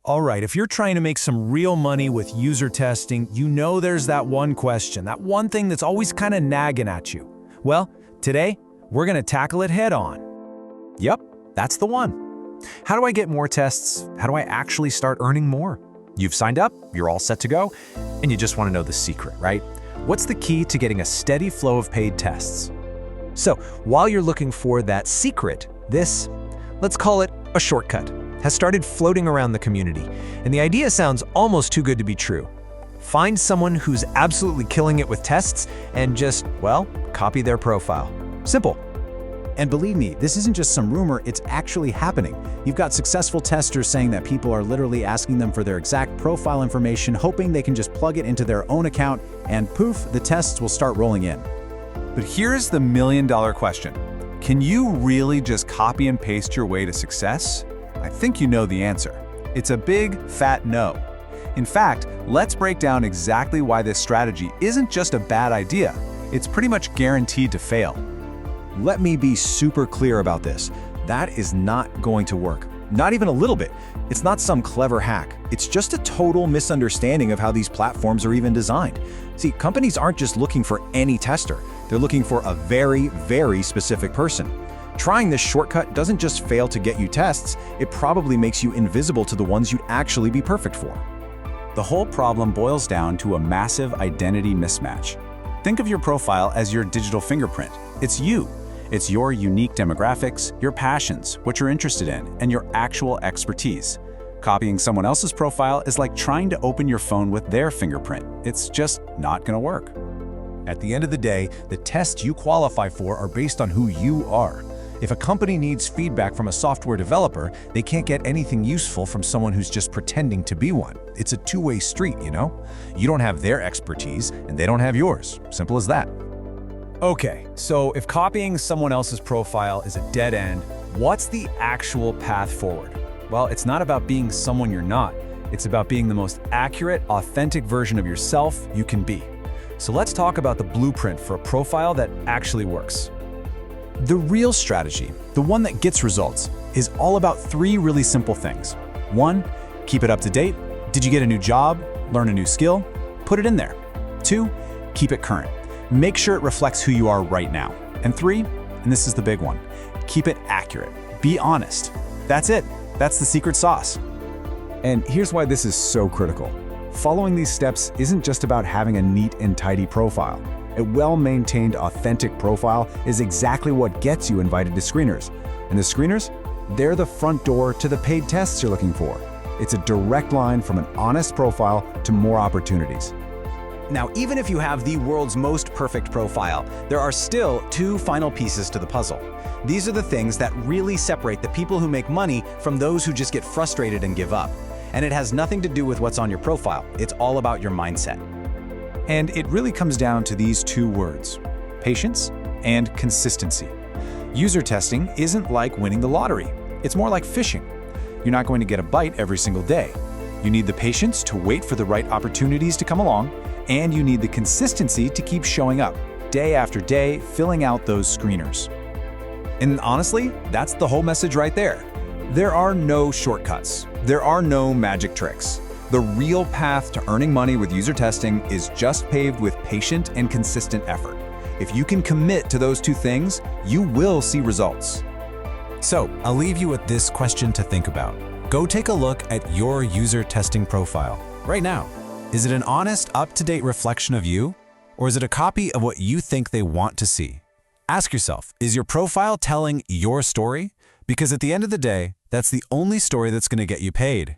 All right, if you're trying to make some real money with user testing, you know there's that one question, that one thing that's always kind of nagging at you. Well, today, we're going to tackle it head on. Yep, that's the one. How do I get more tests? How do I actually start earning more? You've signed up, you're all set to go, and you just want to know the secret, right? What's the key to getting a steady flow of paid tests? So, while you're looking for that secret, this, let's call it a shortcut, has started floating around the community, and the idea sounds almost too good to be true. Find someone who's absolutely killing it with tests and just, well, copy their profile. Simple. And believe me, this isn't just some rumor, it's actually happening. You've got successful testers saying that people are literally asking them for their exact profile information, hoping they can just plug it into their own account, and poof, the tests will start rolling in. But here's the million-dollar question. Can you really just copy and paste your way to success? I think you know the answer. It's a big, fat no. In fact, let's break down exactly why this strategy isn't just a bad idea. It's pretty much guaranteed to fail. Let me be super clear about this. That is not going to work. Not even a little bit. It's not some clever hack. It's just a total misunderstanding of how these platforms are even designed. See, companies aren't just looking for any tester. They're looking for a very, very specific person. Trying this shortcut doesn't just fail to get you tests, it probably makes you invisible to the ones you'd actually be perfect for. The whole problem boils down to a massive identity mismatch. Think of your profile as your digital fingerprint. It's you. It's your unique demographics, your passions, what you're interested in, and your actual expertise. Copying someone else's profile is like trying to open your phone with their fingerprint. It's just not going to work. At the end of the day, the tests you qualify for are based on who you are. If a company needs feedback from a software developer, they can't get anything useful from someone who's just pretending to be one. It's a two-way street, you know? You don't have their expertise, and they don't have yours. Simple as that. Okay, so if copying someone else's profile is a dead end, what's the actual path forward? Well, it's not about being someone you're not. It's about being the most accurate, authentic version of yourself you can be. So let's talk about the blueprint for a profile that actually works. The real strategy, the one that gets results, is all about three really simple things. 1, keep it up to date. Did you get a new job? Learn a new skill? Put it in there. 2, keep it current. Make sure it reflects who you are right now. And 3, and this is the big one, keep it accurate. Be honest. That's it. That's the secret sauce. And here's why this is so critical. Following these steps isn't just about having a neat and tidy profile. A well-maintained, authentic profile is exactly what gets you invited to screeners. And the screeners, they're the front door to the paid tests you're looking for. It's a direct line from an honest profile to more opportunities. Now, even if you have the world's most perfect profile, there are still two final pieces to the puzzle. These are the things that really separate the people who make money from those who just get frustrated and give up. And it has nothing to do with what's on your profile. It's all about your mindset. And it really comes down to these two words, patience and consistency. User testing isn't like winning the lottery. It's more like fishing. You're not going to get a bite every single day. You need the patience to wait for the right opportunities to come along, and you need the consistency to keep showing up, day after day, filling out those screeners. And honestly, that's the whole message right there. There are no shortcuts. There are no magic tricks. The real path to earning money with user testing is just paved with patient and consistent effort. If you can commit to those two things, you will see results. So, I'll leave you with this question to think about. Go take a look at your user testing profile right now. Is it an honest, up-to-date reflection of you? Or is it a copy of what you think they want to see? Ask yourself, is your profile telling your story? Because at the end of the day, that's the only story that's going to get you paid.